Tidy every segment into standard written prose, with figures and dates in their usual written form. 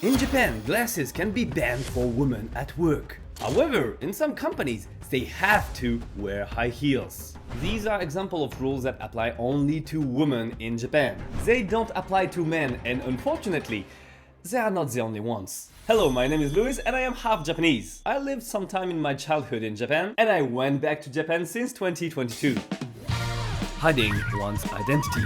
In Japan, glasses can be banned for women at work. However, in some companies, they have to wear high heels. These are examples of rules that apply only to women in Japan. They don't apply to men, and unfortunately, they are not the only ones. Hello, my name is Louis and I am half Japanese. I lived some time in my childhood in Japan and I went back to Japan since 2022. Hiding one's identity.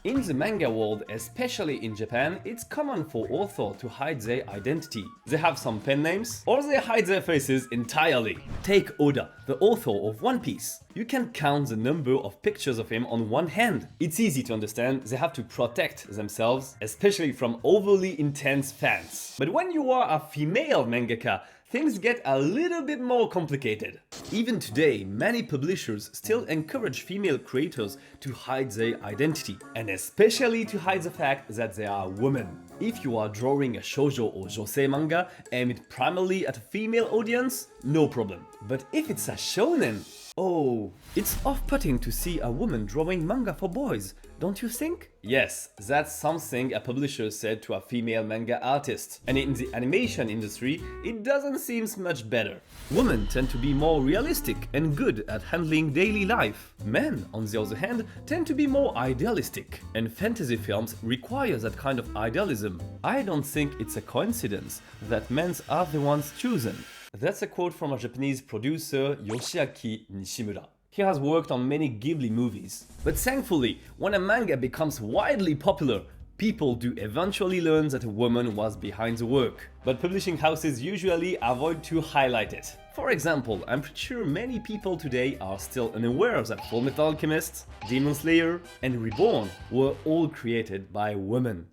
In the manga world, especially in Japan, it's common for authors to hide their identity. They have some pen names, or they hide their faces entirely. Take Oda, the author of One Piece. You can count the number of pictures of him on one hand. It's easy to understand they have to protect themselves, especially from overly intense fans. But when you are a female mangaka, things get a little bit more complicated. Even today, many publishers still encourage female creators to hide their identity, and especially to hide the fact that they are women. If you are drawing a shoujo or josei manga aimed primarily at a female audience, no problem. But if it's a shonen, oh, it's off-putting to see a woman drawing manga for boys, don't you think? Yes, that's something a publisher said to a female manga artist. And in the animation industry, it doesn't seem much better. Women tend to be more realistic and good at handling daily life. Men, on the other hand, tend to be more idealistic. And fantasy films require that kind of idealism. I don't think it's a coincidence that men are the ones chosen. That's a quote from a Japanese producer, Yoshiaki Nishimura. He has worked on many Ghibli movies. But thankfully, when a manga becomes widely popular, people do eventually learn that a woman was behind the work. But publishing houses usually avoid to highlight it. For example, I'm pretty sure many people today are still unaware that Fullmetal Alchemist, Demon Slayer, and Reborn were all created by women.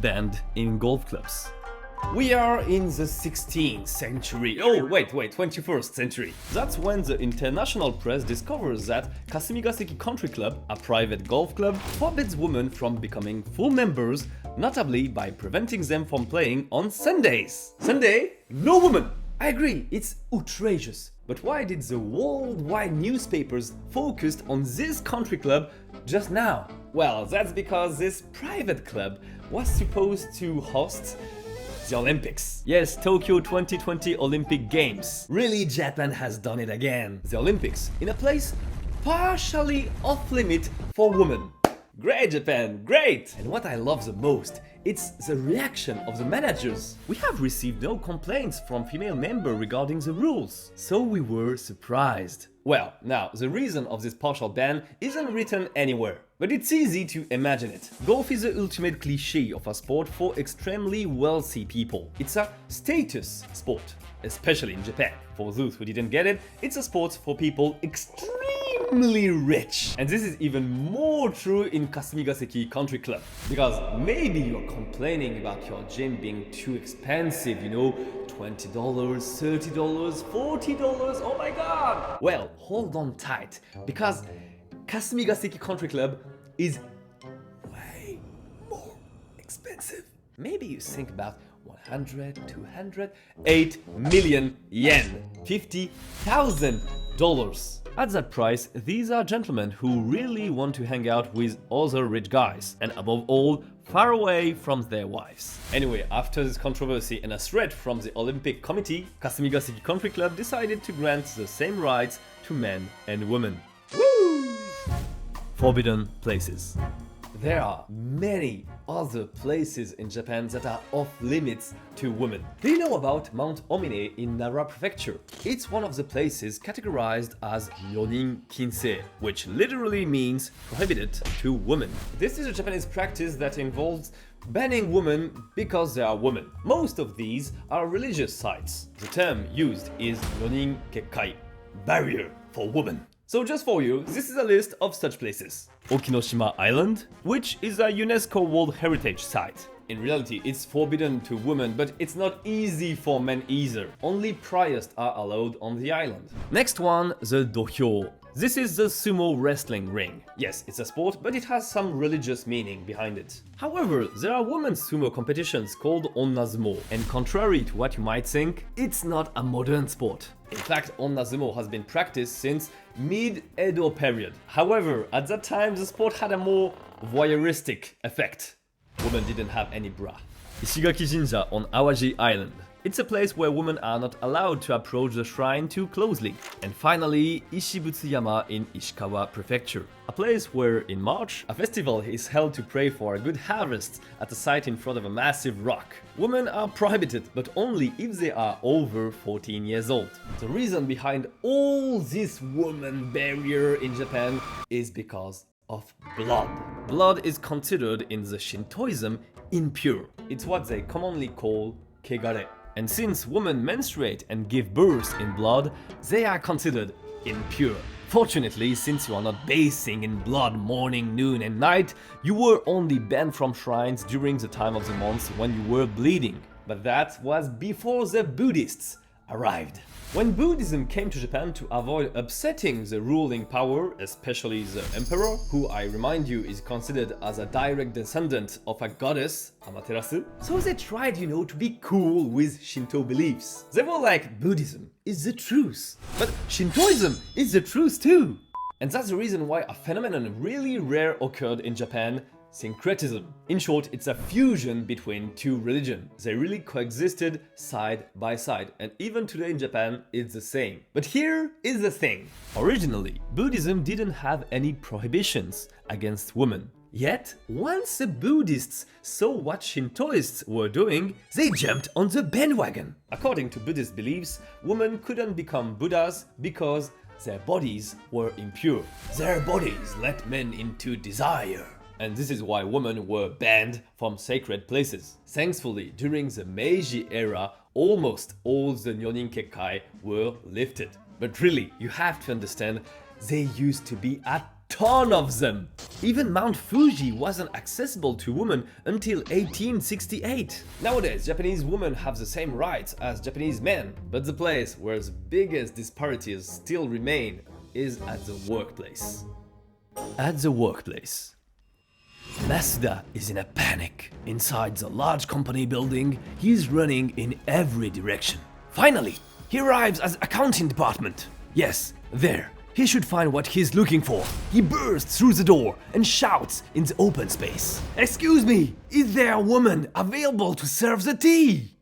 Banned in golf clubs. We are in the 16th century. Oh, wait, 21st century. That's when the international press discovers that Kasumigaseki Country Club, a private golf club, forbids women from becoming full members, notably by preventing them from playing on Sundays. Sunday? No woman! I agree, it's outrageous. But why did the worldwide newspapers focus on this country club just now? Well, that's because this private club was supposed to host the Olympics. Yes, Tokyo 2020 Olympic Games. Really, Japan has done it again. The Olympics in a place partially off limit for women. Great, Japan, great! And what I love the most, it's the reaction of the managers. We have received no complaints from female members regarding the rules, so we were surprised. Well, now, the reason of this partial ban isn't written anywhere, but it's easy to imagine it. Golf is the ultimate cliché of a sport for extremely wealthy people. It's a status sport, especially in Japan. For those who didn't get it, it's a sport for people extremely rich. And this is even more true in Kasumigaseki Country Club. Because maybe you're complaining about your gym being too expensive, you know, $20, $30, $40, oh my god! Well, hold on tight, because Kasumigaseki Country Club is way more expensive. Maybe you think about 100, 200, 8 million yen, $50,000. At that price, these are gentlemen who really want to hang out with other rich guys, and above all, far away from their wives. Anyway, after this controversy and a threat from the Olympic Committee, Kasumigaseki Country Club decided to grant the same rights to men and women. Woo! Forbidden places. There are many other places in Japan that are off limits to women. Do you know about Mount Omine in Nara Prefecture? It's one of the places categorized as Yonin Kinsei, which literally means prohibited to women. This is a Japanese practice that involves banning women because they are women. Most of these are religious sites. The term used is Yonin Kekkai, barrier for women. So just for you, this is a list of such places. Okinoshima Island, which is a UNESCO World Heritage Site. In reality, it's forbidden to women, but it's not easy for men either. Only priests are allowed on the island. Next one, the dohyo. This is the sumo wrestling ring. Yes, it's a sport, but it has some religious meaning behind it. However, there are women's sumo competitions called onnazumo, and contrary to what you might think, it's not a modern sport. In fact, onnazumo has been practiced since mid-Edo period. However, at that time, the sport had a more voyeuristic effect. Women didn't have any bra. Ishigaki Jinja on Awaji Island. It's a place where women are not allowed to approach the shrine too closely. And finally, Ishibutsuyama in Ishikawa Prefecture, a place where, in March, a festival is held to pray for a good harvest at a site in front of a massive rock. Women are prohibited, but only if they are over 14 years old. The reason behind all this woman barrier in Japan is because of blood. Blood is considered in the Shintoism impure. It's what they commonly call kegare. And since women menstruate and give birth in blood, they are considered impure. Fortunately, since you are not bathing in blood morning, noon and night, you were only banned from shrines during the time of the month when you were bleeding. But that was before the Buddhists arrived. When Buddhism came to Japan to avoid upsetting the ruling power, especially the emperor, who I remind you is considered as a direct descendant of a goddess, Amaterasu, so they tried, to be cool with Shinto beliefs. They were like, Buddhism is the truth, but Shintoism is the truth too. And that's the reason why a phenomenon really rare occurred in Japan: syncretism. In short, it's a fusion between two religions. They really coexisted side by side, and even today in Japan, it's the same. But here is the thing. Originally, Buddhism didn't have any prohibitions against women. Yet, once the Buddhists saw what Shintoists were doing, they jumped on the bandwagon. According to Buddhist beliefs, women couldn't become Buddhas because their bodies were impure. Their bodies let men into desire. And this is why women were banned from sacred places. Thankfully, during the Meiji era, almost all the Nyonin Kekkai were lifted. But really, you have to understand, there used to be a ton of them. Even Mount Fuji wasn't accessible to women until 1868. Nowadays, Japanese women have the same rights as Japanese men, but the place where the biggest disparities still remain is at the workplace. At the workplace, Masuda is in a panic. Inside the large company building, he's running in every direction. Finally, he arrives at the accounting department. Yes, there. He should find what he's looking for. He bursts through the door and shouts in the open space. "Excuse me, is there a woman available to serve the tea?"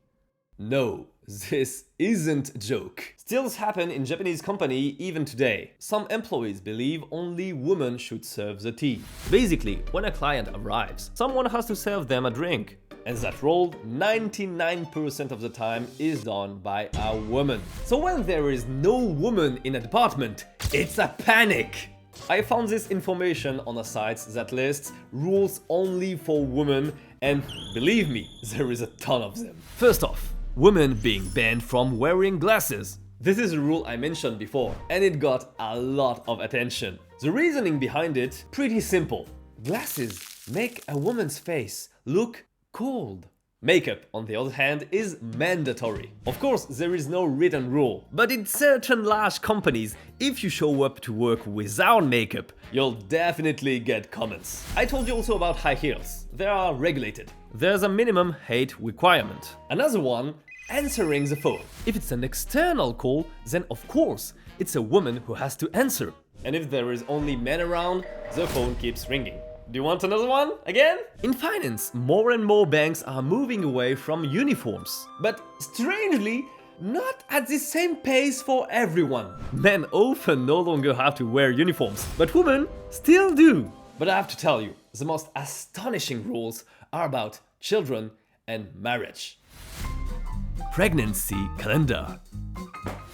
No, this isn't a joke. Stills happen in Japanese company even today. Some employees believe only women should serve the tea. Basically, when a client arrives, someone has to serve them a drink. And that role, 99% of the time, is done by a woman. So when there is no woman in a department, it's a panic! I found this information on a site that lists rules only for women, and believe me, there is a ton of them. First off, women being banned from wearing glasses. This is a rule I mentioned before, and it got a lot of attention. The reasoning behind it, pretty simple. Glasses make a woman's face look cold. Makeup, on the other hand, is mandatory. Of course, there is no written rule, but in certain large companies, if you show up to work without makeup, you'll definitely get comments. I told you also about high heels. They are regulated. There's a minimum height requirement. Another one, answering the phone. If it's an external call, then of course, it's a woman who has to answer. And if there is only men around, the phone keeps ringing. Do you want another one? Again? In finance, more and more banks are moving away from uniforms. But strangely, not at the same pace for everyone. Men often no longer have to wear uniforms, but women still do. But I have to tell you, the most astonishing rules are about children and marriage. Pregnancy calendar.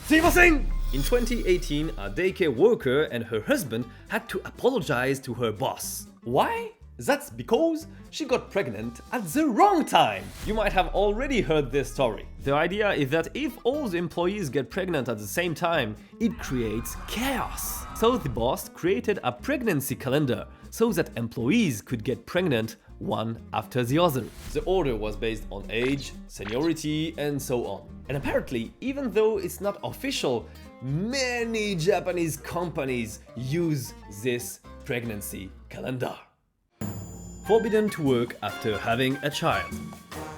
すいません! In 2018, a daycare worker and her husband had to apologize to her boss. Why? That's because she got pregnant at the wrong time. You might have already heard this story. The idea is that if all the employees get pregnant at the same time, it creates chaos. So the boss created a pregnancy calendar so that employees could get pregnant one after the other. The order was based on age, seniority, and so on. And apparently, even though it's not official, many Japanese companies use this pregnancy calendar. Forbidden to work after having a child.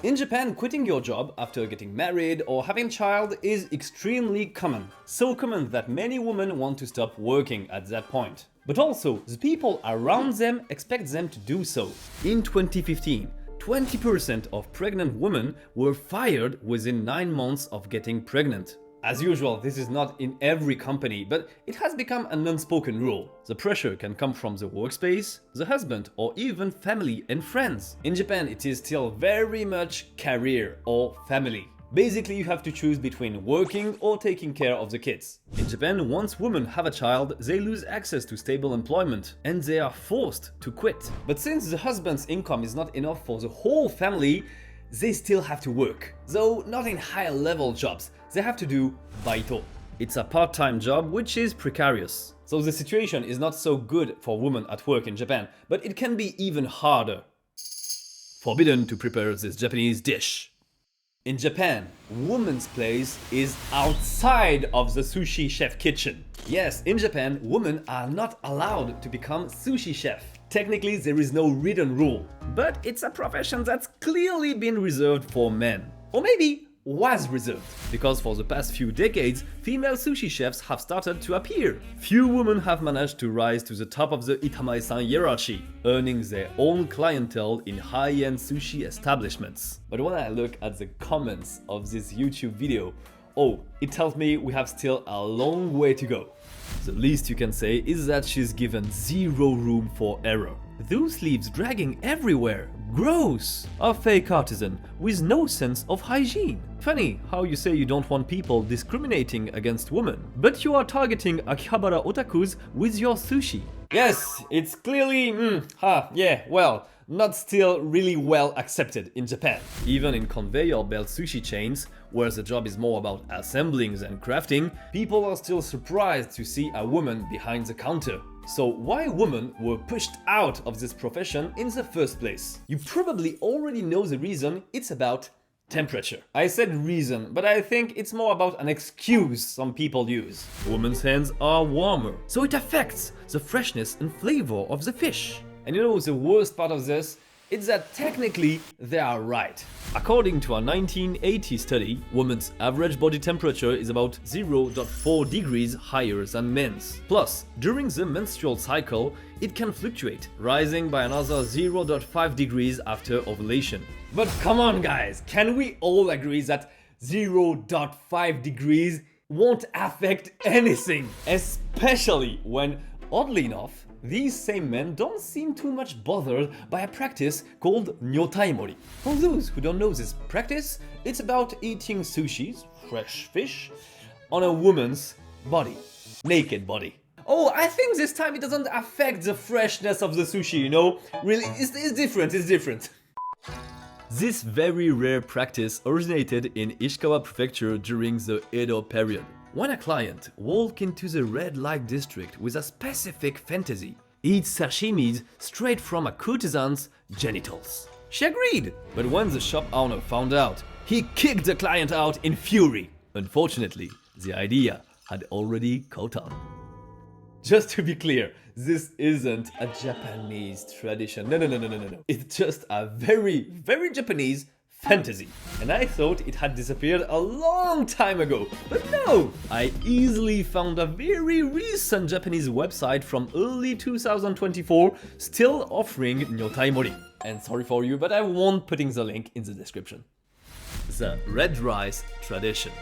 In Japan, quitting your job after getting married or having a child is extremely common. So common that many women want to stop working at that point. But also, the people around them expect them to do so. In 2015, 20% of pregnant women were fired within 9 months of getting pregnant. As usual, this is not in every company, but it has become an unspoken rule. The pressure can come from the workspace, the husband, or even family and friends. In Japan, it is still very much career or family. Basically, you have to choose between working or taking care of the kids. In Japan, once women have a child, they lose access to stable employment and they are forced to quit. But since the husband's income is not enough for the whole family, they still have to work. Though not in higher level jobs, they have to do baito. It's a part-time job which is precarious. So the situation is not so good for women at work in Japan, but it can be even harder. Forbidden to prepare this Japanese dish. In Japan, women's place is outside of the sushi chef kitchen. Yes, in Japan, women are not allowed to become sushi chef. Technically, there is no written rule, but it's a profession that's clearly been reserved for men. Or maybe was reserved, because for the past few decades, female sushi chefs have started to appear. Few women have managed to rise to the top of the Itamae-san hierarchy, earning their own clientele in high-end sushi establishments. But when I look at the comments of this YouTube video, it tells me we have still a long way to go. The least you can say is that she's given zero room for error. Those sleeves dragging everywhere. Gross! A fake artisan with no sense of hygiene. Funny how you say you don't want people discriminating against women, but you are targeting Akihabara otakus with your sushi. Yes, it's clearly, not still really well accepted in Japan. Even in conveyor belt sushi chains, where the job is more about assembling than crafting, people are still surprised to see a woman behind the counter. So why women were pushed out of this profession in the first place? You probably already know the reason. It's about temperature. I said reason, but I think it's more about an excuse some people use. Women's hands are warmer, so it affects the freshness and flavor of the fish. And you know the worst part of this? It's that technically they are right. According to a 1980 study, women's average body temperature is about 0.4 degrees higher than men's. Plus, during the menstrual cycle, it can fluctuate, rising by another 0.5 degrees after ovulation. But come on guys, can we all agree that 0.5 degrees won't affect anything? Especially when, oddly enough, these same men don't seem too much bothered by a practice called nyotaimori. For those who don't know this practice, it's about eating sushi, fresh fish, on a woman's body, naked body. I think this time it doesn't affect the freshness of the sushi, you know? Really, it's different. This very rare practice originated in Ishikawa Prefecture during the Edo period. When a client walks into the red light district with a specific fantasy, eats sashimis straight from a courtesan's genitals. She agreed, but when the shop owner found out, he kicked the client out in fury. Unfortunately, the idea had already caught on. Just to be clear, this isn't a Japanese tradition. No. It's just a very, very Japanese fantasy. And I thought it had disappeared a long time ago, but no! I easily found a very recent Japanese website from early 2024 still offering nyotaimori. And sorry for you, but I won't putting the link in the description. The red rice tradition.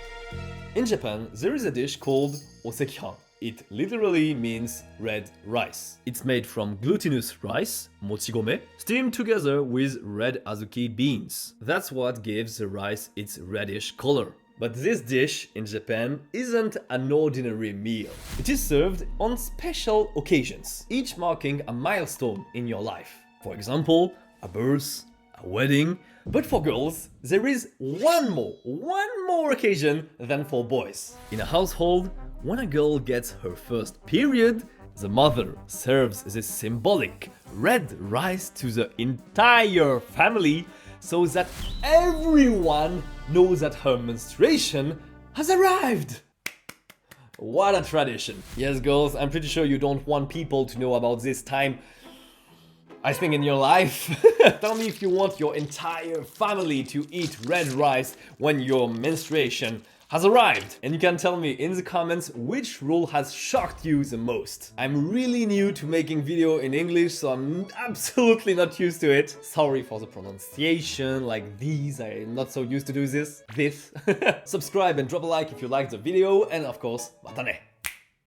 In Japan, there is a dish called osekihan. It literally means red rice. It's made from glutinous rice, mochigome, steamed together with red azuki beans. That's what gives the rice its reddish color. But this dish in Japan isn't an ordinary meal. It is served on special occasions, each marking a milestone in your life. For example, a birth, a wedding. But for girls, there is one more occasion than for boys. In a household, when a girl gets her first period, the mother serves this symbolic red rice to the entire family so that everyone knows that her menstruation has arrived. What a tradition. Yes, girls, I'm pretty sure you don't want people to know about this time I think in your life. Tell me if you want your entire family to eat red rice when your menstruation has arrived, and you can tell me in the comments which rule has shocked you the most. I'm really new to making video in English, so I'm absolutely not used to it. Sorry for the pronunciation, like these, I'm not so used to do this. Subscribe and drop a like if you liked the video, and of course, またね!